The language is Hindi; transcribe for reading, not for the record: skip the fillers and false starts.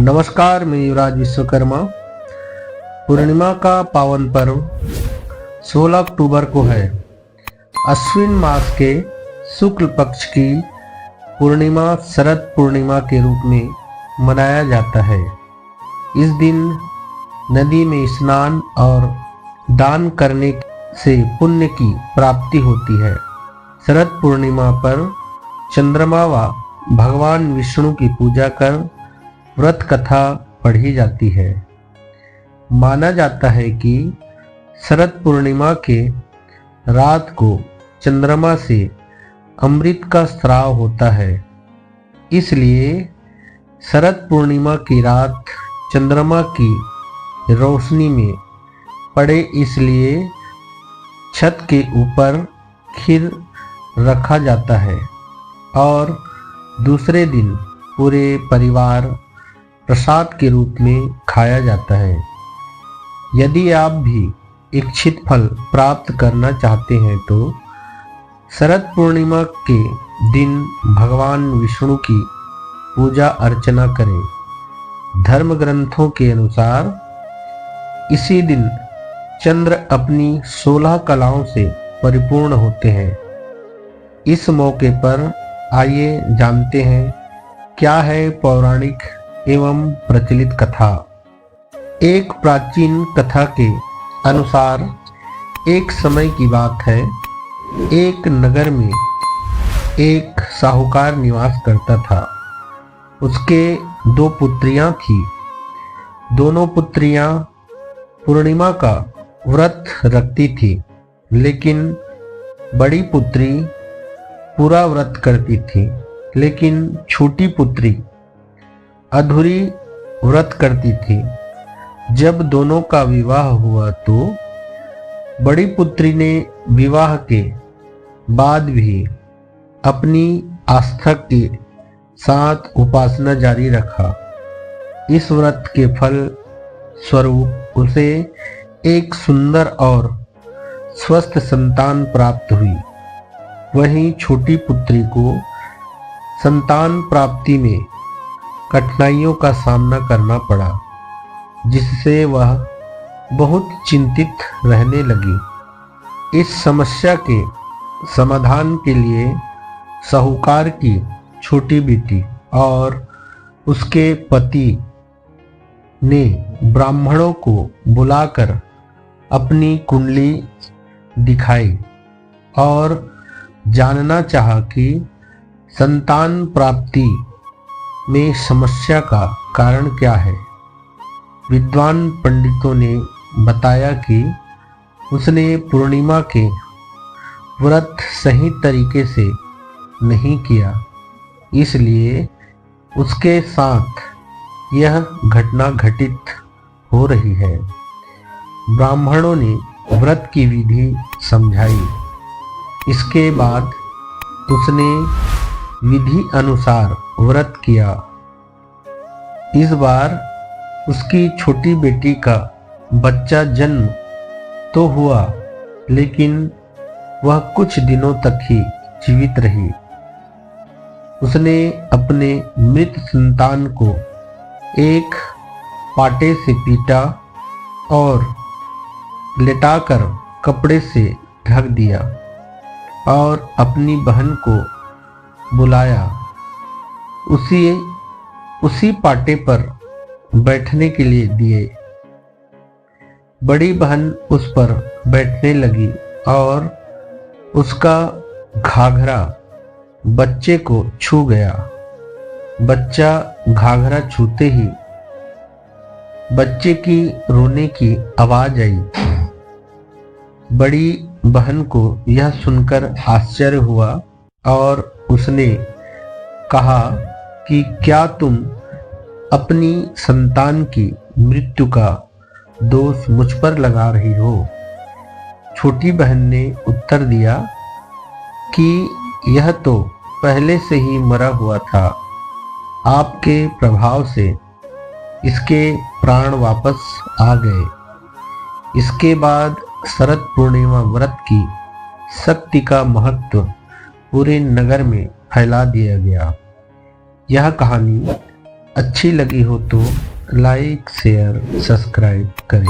नमस्कार, मैं युवराज विश्वकर्मा। पूर्णिमा का पावन पर्व 16 अक्टूबर को है। अश्विन मास के शुक्ल पक्ष की पूर्णिमा शरद पूर्णिमा के रूप में मनाया जाता है। इस दिन नदी में स्नान और दान करने से पुण्य की प्राप्ति होती है। शरद पूर्णिमा पर चंद्रमा व भगवान विष्णु की पूजा कर व्रत कथा पढ़ी जाती है। माना जाता है कि शरद पूर्णिमा के रात को चंद्रमा से अमृत का स्राव होता है, इसलिए शरद पूर्णिमा की रात चंद्रमा की रोशनी में पड़े, इसलिए छत के ऊपर खीर रखा जाता है और दूसरे दिन पूरे परिवार प्रसाद के रूप में खाया जाता है। यदि आप भी इच्छित फल प्राप्त करना चाहते हैं तो शरद पूर्णिमा के दिन भगवान विष्णु की पूजा अर्चना करें। धर्म ग्रंथों के अनुसार इसी दिन चंद्र अपनी 16 कलाओं से परिपूर्ण होते हैं। इस मौके पर आइए जानते हैं क्या है पौराणिक एवं प्रचलित कथा। एक प्राचीन कथा के अनुसार एक समय की बात है, एक नगर में एक साहूकार निवास करता था। उसके 2 पुत्रियां थी। दोनों पुत्रियां पूर्णिमा का व्रत रखती थी, लेकिन बड़ी पुत्री पूरा व्रत करती थी, लेकिन छोटी पुत्री अधूरी व्रत करती थी। जब दोनों का विवाह हुआ तो बड़ी पुत्री ने विवाह के बाद भी अपनी आस्था के साथ उपासना जारी रखा। इस व्रत के फल स्वरूप उसे एक सुंदर और स्वस्थ संतान प्राप्त हुई। वहीं छोटी पुत्री को संतान प्राप्ति में कठिनाइयों का सामना करना पड़ा, जिससे वह बहुत चिंतित रहने लगी। इस समस्या के समाधान के लिए साहूकार की छोटी बेटी और उसके पति ने ब्राह्मणों को बुलाकर अपनी कुंडली दिखाई और जानना चाहा कि संतान प्राप्ति में समस्या का कारण क्या है। विद्वान पंडितों ने बताया कि उसने पूर्णिमा के व्रत सही तरीके से नहीं किया, इसलिए उसके साथ यह घटना घटित हो रही है। ब्राह्मणों ने व्रत की विधि समझाई। इसके बाद उसने विधि अनुसार व्रत किया। इस बार उसकी छोटी बेटी का बच्चा जन्म तो हुआ, लेकिन वह कुछ दिनों तक ही जीवित रही। उसने अपने मृत संतान को एक पाटे से पीटा और लेटाकर कपड़े से ढक दिया और अपनी बहन को बुलाया। उसी पाटे पर बैठने के लिए दिए। बड़ी बहन उस पर बैठने लगी और उसका घाघरा बच्चे को छू गया। बच्चा घाघरा छूते ही बच्चे की रोने की आवाज आई। बड़ी बहन को यह सुनकर आश्चर्य हुआ और उसने कहा कि क्या तुम अपनी संतान की मृत्यु का दोष मुझ पर लगा रही हो? छोटी बहन ने उत्तर दिया कि यह तो पहले से ही मरा हुआ था। आपके प्रभाव से इसके प्राण वापस आ गए। इसके बाद शरद पूर्णिमा व्रत की शक्ति का महत्व पूरे नगर में फैला दिया गया। यह कहानी अच्छी लगी हो तो लाइक शेयर सब्सक्राइब करें।